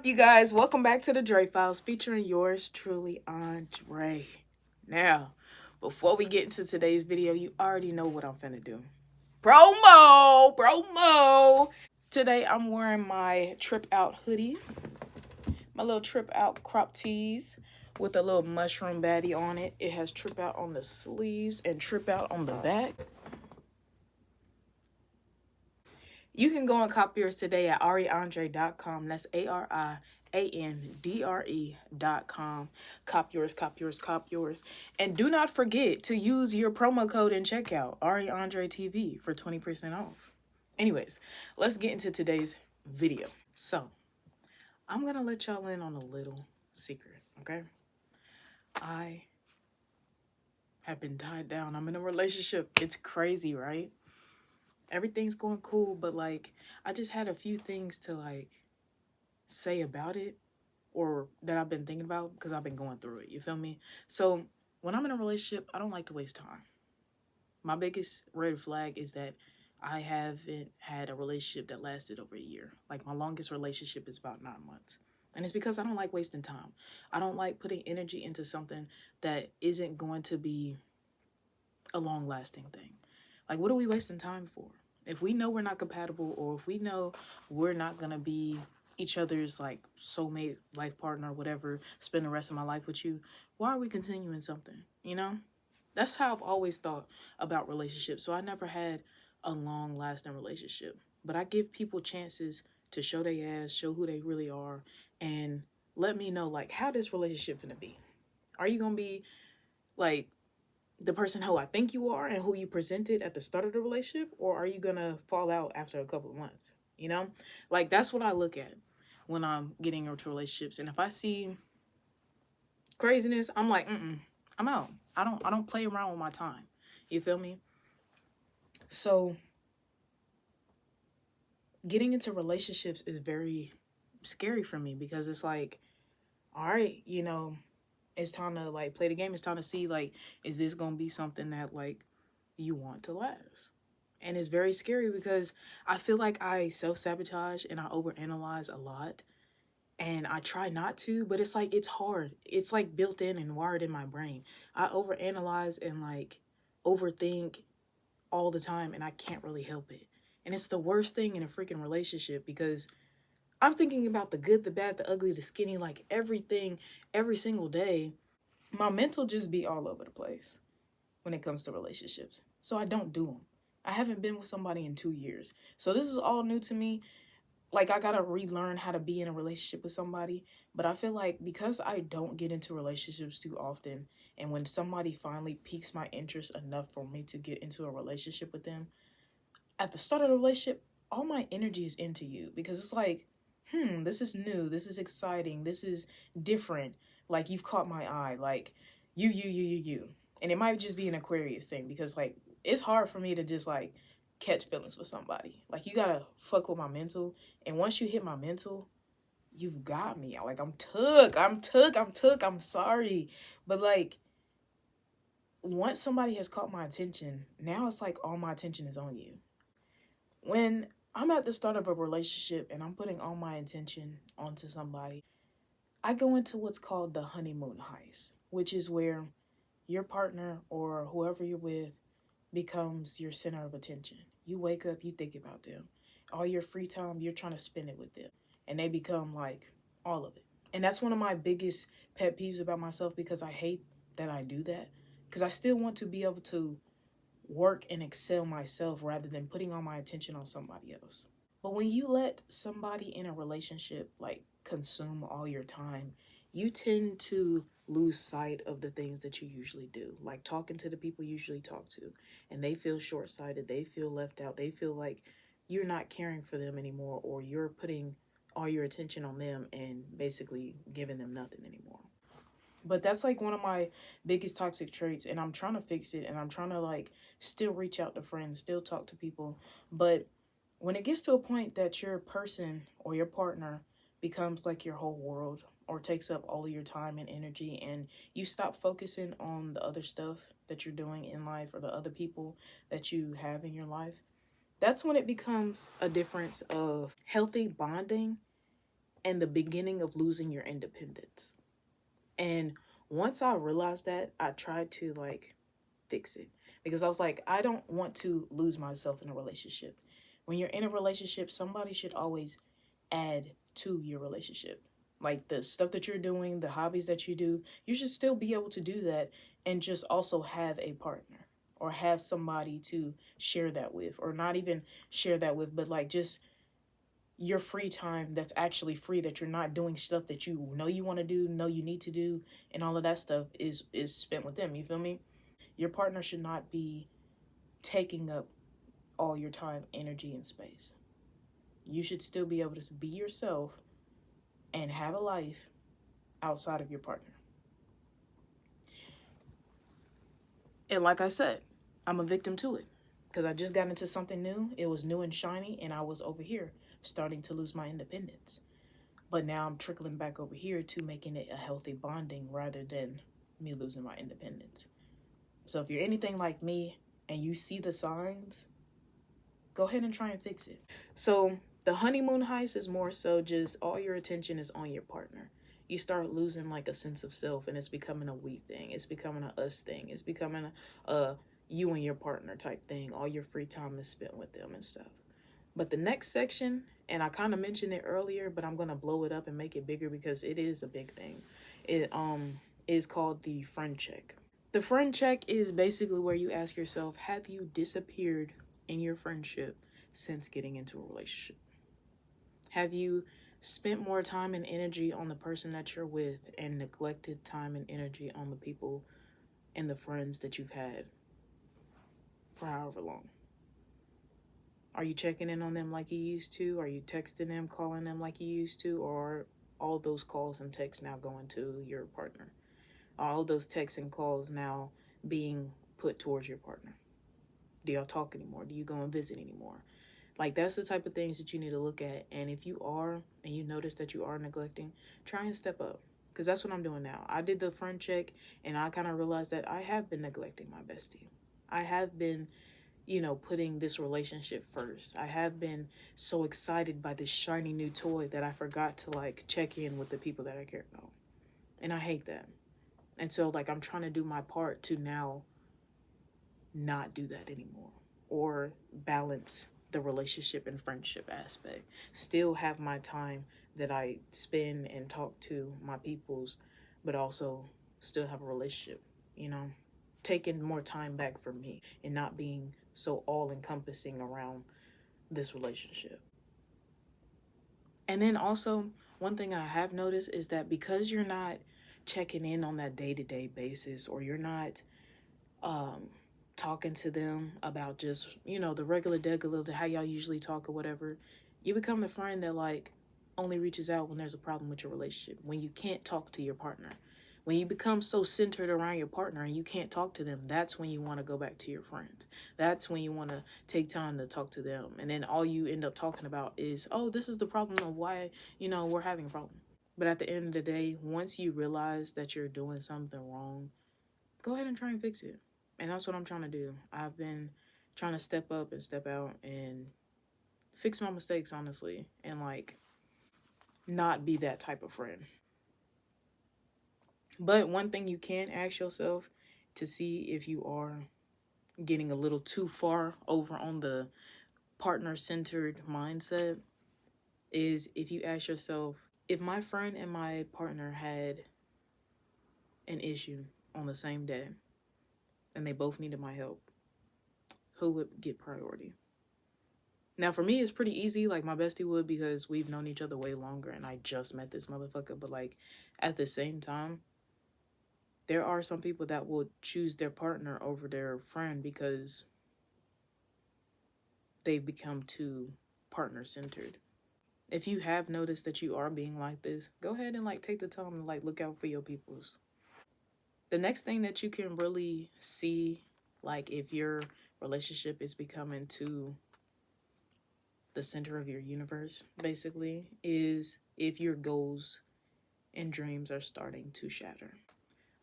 you guys? Welcome back to the Dre Files featuring yours truly, Andre. Now, before we get into today's video, you already know what I'm finna do. Promo! Today, I'm wearing my Trip Out hoodie, my little Trip Out crop tees with a little mushroom baddie on it. It has Trip Out on the sleeves and Trip Out on the back. You can go and cop yours today at ariandrellc.com. That's ariandrellc.com. Cop yours. And do not forget to use your promo code in checkout, ariandrellc for 20% off. Anyways, let's get into today's video. So, I'm going to let y'all in on a little secret, okay? I have been tied down. I'm in a relationship. It's crazy, right? Everything's going cool, but like I just had a few things to like say about it or that I've been thinking about because I've been going through it. You feel me? So when I'm in a relationship, I don't like to waste time. My biggest red flag is that I haven't had a relationship that lasted over a year. Like my longest relationship is about 9 months. And it's because I don't like wasting time. I don't like putting energy into something that isn't going to be a long lasting thing. Like, what are we wasting time for? If we know we're not compatible, or if we know we're not going to be each other's, like, soulmate, life partner, whatever, spend the rest of my life with you, why are we continuing something, you know? That's how I've always thought about relationships. So I never had a long-lasting relationship. But I give people chances to show their ass, show who they really are, and let me know, like, how this relationship gonna be. Are you going to be, like, the person who I think you are and who you presented at the start of the relationship, or are you gonna fall out after a couple of months? You know, like that's what I look at when I'm getting into relationships. And if I see craziness, I'm like, I'm out. I don't play around with my time. You feel me? So getting into relationships is very scary for me because it's like, all right, you know, it's time to like play the game. It's time to see like, is this gonna be something that like you want to last? And it's very scary because I feel like I self-sabotage and I overanalyze a lot. And I try not to, but it's like it's hard. It's like built in and wired in my brain. I overanalyze and like overthink all the time and I can't really help it. And it's the worst thing in a freaking relationship because I'm thinking about the good, the bad, the ugly, the skinny, like everything every single day. My mental just be all over the place when it comes to relationships. So I don't do them. I haven't been with somebody in 2 years. So this is all new to me. Like I gotta relearn how to be in a relationship with somebody. But I feel like because I don't get into relationships too often, and when somebody finally piques my interest enough for me to get into a relationship with them, at the start of the relationship, all my energy is into you because it's like, this is new, this is exciting, this is different. Like you've caught my eye, like you. And it might just be an Aquarius thing because like it's hard for me to just like catch feelings with somebody. Like you gotta fuck with my mental, and once you hit my mental, you've got me. Like I'm took. I'm sorry, but like once somebody has caught my attention, now it's like all my attention is on you. When I'm at the start of a relationship and I'm putting all my attention onto somebody, I go into what's called the honeymoon heist, which is where your partner or whoever you're with becomes your center of attention. You wake up, you think about them. All your free time, you're trying to spend it with them. And they become like all of it. And that's one of my biggest pet peeves about myself because I hate that I do that. Because I still want to be able to work and excel myself rather than putting all my attention on somebody else. But when you let somebody in a relationship like consume all your time, you tend to lose sight of the things that you usually do, like talking to the people you usually talk to, and they feel short-sighted, they feel left out, they feel like you're not caring for them anymore, or you're putting all your attention on them and basically giving them nothing anymore. But that's like one of my biggest toxic traits, and I'm trying to fix it, and I'm trying to like still reach out to friends, still talk to people. But when it gets to a point that your person or your partner becomes like your whole world or takes up all of your time and energy, and you stop focusing on the other stuff that you're doing in life or the other people that you have in your life, that's when it becomes a difference of healthy bonding and the beginning of losing your independence. And once I realized that, I tried to like fix it because I was like, I don't want to lose myself in a relationship. When you're in a relationship, somebody should always add to your relationship. Like the stuff that you're doing, the hobbies that you do, you should still be able to do that and just also have a partner or have somebody to share that with, or not even share that with, but like just your free time that's actually free, that you're not doing stuff that you know you want to do, know you need to do, and all of that stuff is spent with them. You feel me? Your partner should not be taking up all your time, energy, and space. You should still be able to be yourself and have a life outside of your partner. And like I said, I'm a victim to it because I just got into something new. It was new and shiny, and I was over here starting to lose my independence. But now I'm trickling back over here to making it a healthy bonding rather than me losing my independence. So if you're anything like me and you see the signs, go ahead and try and fix it. So the honeymoon heist is more so just all your attention is on your partner. You start losing like a sense of self, and it's becoming a we thing. It's becoming a us thing. It's becoming a you and your partner type thing. All your free time is spent with them and stuff. But the next section, and I kind of mentioned it earlier, but I'm gonna blow it up and make it bigger because it is a big thing. It is called the friend check. The friend check is basically where you ask yourself, have you disappeared in your friendship since getting into a relationship? Have you spent more time and energy on the person that you're with and neglected time and energy on the people and the friends that you've had for however long? Are you checking in on them like you used to? Are you texting them, calling them like you used to? Or are all those calls and texts now going to your partner? Are all those texts and calls now being put towards your partner? Do y'all talk anymore? Do you go and visit anymore? Like, that's the type of things that you need to look at. And if you are, and you notice that you are neglecting, try and step up. Because that's what I'm doing now. I did the friend check, and I kind of realized that I have been neglecting my bestie. I have been, putting this relationship first. I have been so excited by this shiny new toy that I forgot to, like, check in with the people that I care about. And I hate that. And so, like, I'm trying to do my part to now not do that anymore, or balance the relationship and friendship aspect. Still have my time that I spend and talk to my peoples, but also still have a relationship, taking more time back for me and not being so all encompassing around this relationship. And then also, one thing I have noticed is that because you're not checking in on that day-to-day basis, or you're not talking to them about just, the regular how y'all usually talk or whatever, you become the friend that like only reaches out when there's a problem with your relationship, when you can't talk to your partner. When you become so centered around your partner and you can't talk to them, that's when you want to go back to your friends. That's when you want to take time to talk to them. And then all you end up talking about is, oh, this is the problem of why, we're having a problem. But at the end of the day, once you realize that you're doing something wrong, go ahead and try and fix it. And that's what I'm trying to do. I've been trying to step up and step out and fix my mistakes, honestly, and like not be that type of friend. But one thing you can ask yourself to see if you are getting a little too far over on the partner centered mindset is if you ask yourself, if my friend and my partner had an issue on the same day and they both needed my help, who would get priority? Now, for me, it's pretty easy. Like, my bestie would, because we've known each other way longer and I just met this motherfucker. But, like, at the same time, there are some people that will choose their partner over their friend because they've become too partner-centered. If you have noticed that you are being like this, go ahead and, like, take the time to, like, look out for your peoples. The next thing that you can really see, like, if your relationship is becoming too the center of your universe, basically, is if your goals and dreams are starting to shatter.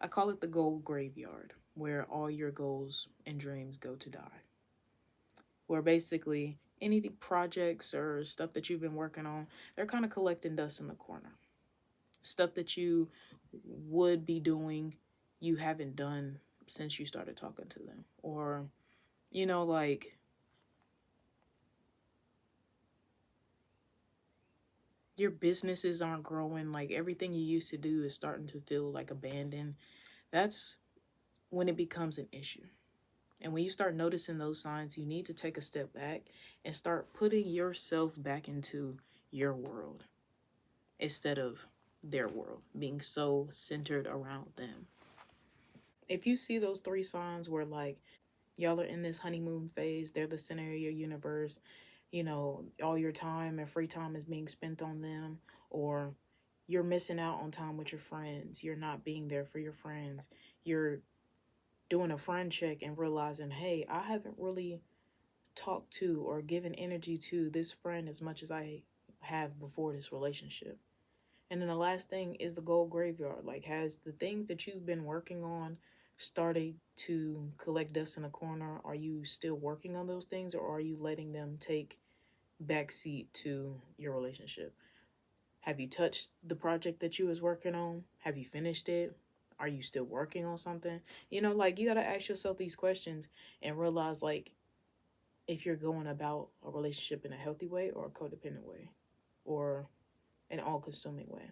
I call it the goal graveyard, where all your goals and dreams go to die. Where basically any projects or stuff that you've been working on, they're kind of collecting dust in the corner. Stuff that you would be doing, you haven't done since you started talking to them. Or, like your businesses aren't growing. Like everything you used to do is starting to feel like abandoned. That's when it becomes an issue. And when you start noticing those signs, you need to take a step back and start putting yourself back into your world instead of their world, being so centered around them. If you see those three signs where like y'all are in this honeymoon phase, they're the center of your universe, all your time and free time is being spent on them, or you're missing out on time with your friends, you're not being there for your friends, you're doing a friend check and realizing, hey, I haven't really talked to or given energy to this friend as much as I have before this relationship. And then the last thing is the gold graveyard. Like, has the things that you've been working on started to collect dust in a corner? Are you still working on those things, or are you letting them take backseat to your relationship? Have you touched the project that you was working on? Have you finished it? Are you still working on something? Like you got to ask yourself these questions and realize like if you're going about a relationship in a healthy way or a codependent way or an all-consuming way,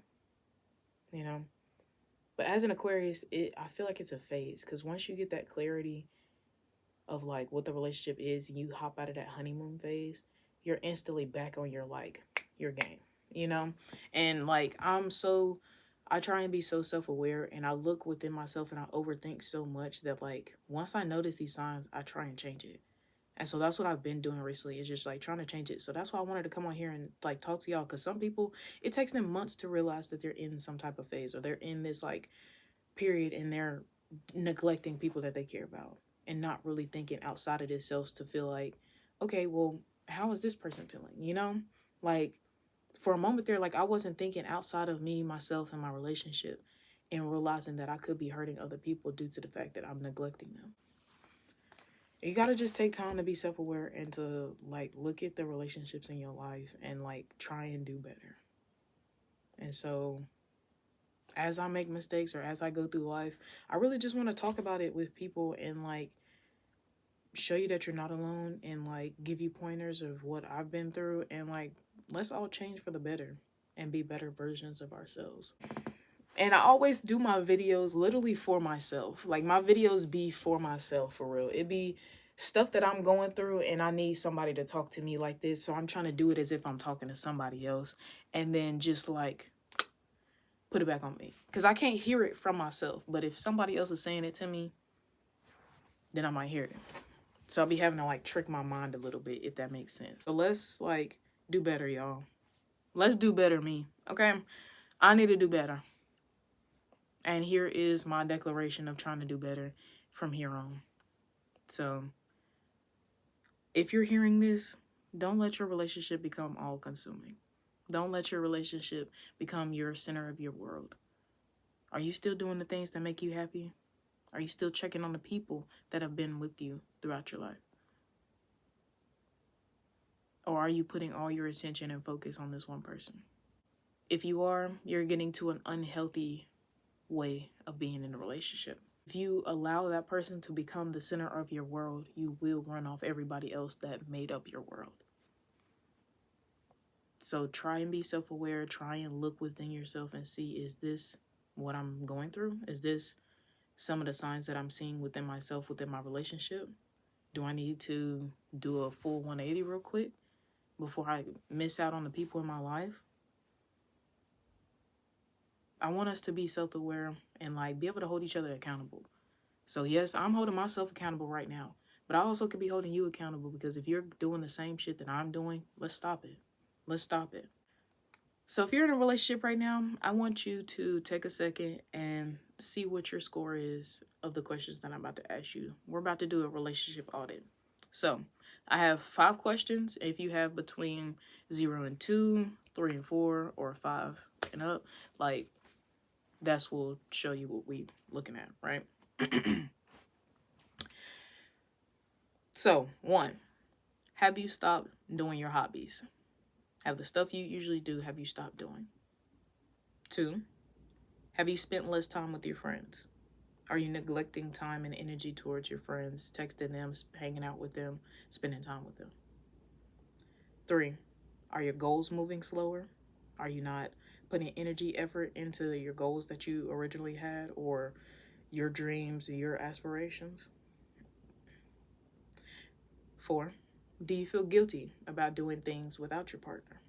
you know? But as an Aquarius, I feel like it's a phase, because once you get that clarity of like what the relationship is and you hop out of that honeymoon phase, you're instantly back on your game. And like I try and be so self-aware, and I look within myself and I overthink so much that like once I notice these signs, I try and change it. And so that's what I've been doing recently, is just like trying to change it. So that's why I wanted to come on here and like talk to y'all, because some people, it takes them months to realize that they're in some type of phase, or they're in this like period, and they're neglecting people that they care about and not really thinking outside of themselves to feel like, okay, well, how is this person feeling? Like for a moment there, like I wasn't thinking outside of me, myself, and my relationship, and realizing that I could be hurting other people due to the fact that I'm neglecting them. You gotta just take time to be self-aware and to like look at the relationships in your life and like try and do better. And so as I make mistakes or as I go through life, I really just want to talk about it with people and like show you that you're not alone, and like give you pointers of what I've been through, and like let's all change for the better and be better versions of ourselves. And I always do my videos literally for myself. Like my videos be for myself, for real. It be stuff that I'm going through and I need somebody to talk to me like this. So I'm trying to do it as if I'm talking to somebody else, and then just like put it back on me. Because I can't hear it from myself. But if somebody else is saying it to me, then I might hear it. So I'll be having to like trick my mind a little bit, if that makes sense. So let's like do better, y'all. Let's do better, me. Okay? I need to do better. And here is my declaration of trying to do better from here on. So if you're hearing this, don't let your relationship become all consuming. Don't let your relationship become your center of your world. Are you still doing the things that make you happy? Are you still checking on the people that have been with you throughout your life? Or are you putting all your attention and focus on this one person? If you are, you're getting to an unhealthy way of being in a relationship. If you allow that person to become the center of your world, you will run off everybody else that made up your world. So try and be self-aware. Try and look within yourself and see, is this what I'm going through? Is this some of the signs that I'm seeing within myself, within my relationship? Do I need to do a full 180 real quick before I miss out on the people in my life? I want us to be self-aware and like be able to hold each other accountable. So yes, I'm holding myself accountable right now, but I also could be holding you accountable, because if you're doing the same shit that I'm doing, let's stop it. Let's stop it. So if you're in a relationship right now, I want you to take a second and see what your score is of the questions that I'm about to ask you. We're about to do a relationship audit. So I have 5 questions. If you have between 0 and 2, 3 and 4, or 5 and up, like that's will show you what we looking at, right? So 1, Have you stopped doing your hobbies? Have the stuff you usually do, have you stopped doing? 2, have you spent less time with your friends? Are you neglecting time and energy towards your friends, texting them, hanging out with them, spending time with them? 3, are your goals moving slower? Are you not putting energy, effort into your goals that you originally had, or your dreams and your aspirations? 4, do you feel guilty about doing things without your partner?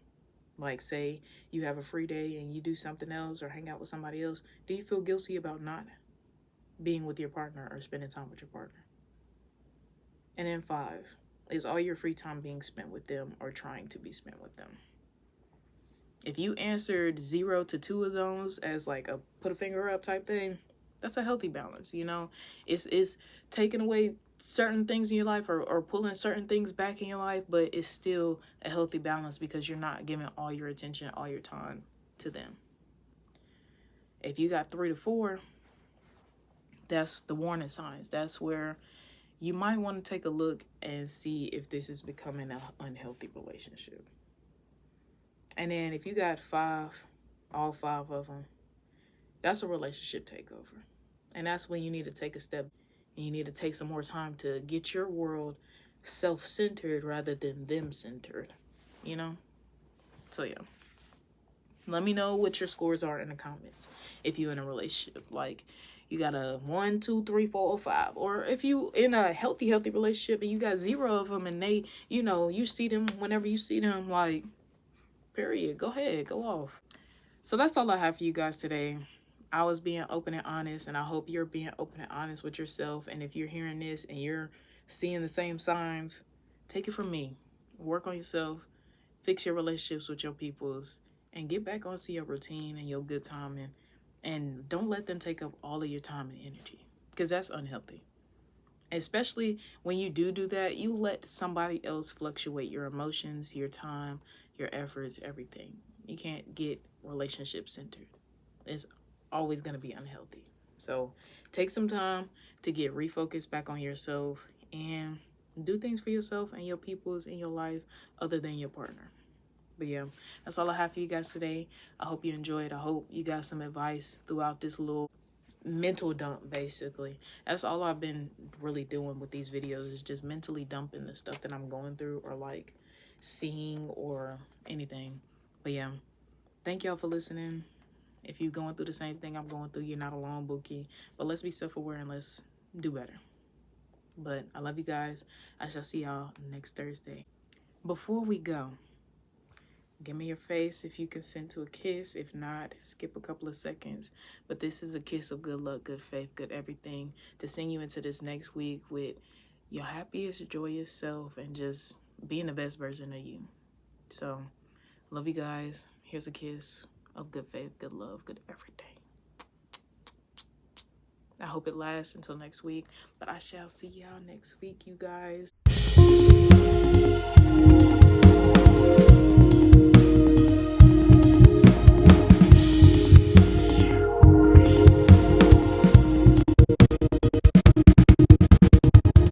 Like, say you have a free day and you do something else or hang out with somebody else. Do you feel guilty about not being with your partner or spending time with your partner? And then 5, is all your free time being spent with them or trying to be spent with them? If you answered 0 to 2 of those as like a put a finger up type thing, that's a healthy balance. You know, it's taking away certain things in your life, or pulling certain things back in your life, but it's still a healthy balance because you're not giving all your attention, all your time to them. If you got 3 to 4, that's the warning signs. That's where you might want to take a look and see if this is becoming an unhealthy relationship. And then if you got 5, all 5 of them, that's a relationship takeover. And that's when you need to take a step, and you need to take some more time to get your world self-centered rather than them-centered, you know? So yeah. Let me know what your scores are in the comments if you're in a relationship. Like, you got a 1, 2, 3, 4, or 5. Or if you in a healthy relationship and you got 0 of them, and they, you know, you see them whenever you see them, like, period. Go ahead, go off. So that's all I have for you guys today. I was being open and honest, and I hope you're being open and honest with yourself. And if you're hearing this and you're seeing the same signs, take it from me. Work on yourself, fix your relationships with your peoples, and get back onto your routine and your good time, and don't let them take up all of your time and energy, because that's unhealthy. Especially when you do that, you let somebody else fluctuate your emotions, your time, your efforts, everything. You can't get relationship centered. It's always going to be unhealthy. So take some time to get refocused back on yourself and do things for yourself and your peoples in your life other than your partner. But yeah, that's all I have for you guys today. I hope you enjoyed. I hope you got some advice throughout this little mental dump, basically. That's all I've been really doing with these videos, is just mentally dumping the stuff that I'm going through, or like seeing, or anything. But yeah, thank y'all for listening. If you're going through the same thing I'm going through, you're not alone, Bookie. But let's be self-aware and let's do better. But I love you guys. I shall see y'all next Thursday. Before we go, give me your face if you consent to a kiss. If not, skip a couple of seconds. But this is a kiss of good luck, good faith, good everything, to send you into this next week with your happiest, joyous self and just being the best version of you. So, love you guys. Here's a kiss of good faith, good love, good everything. I hope it lasts until next week, but I shall see y'all next week, you guys.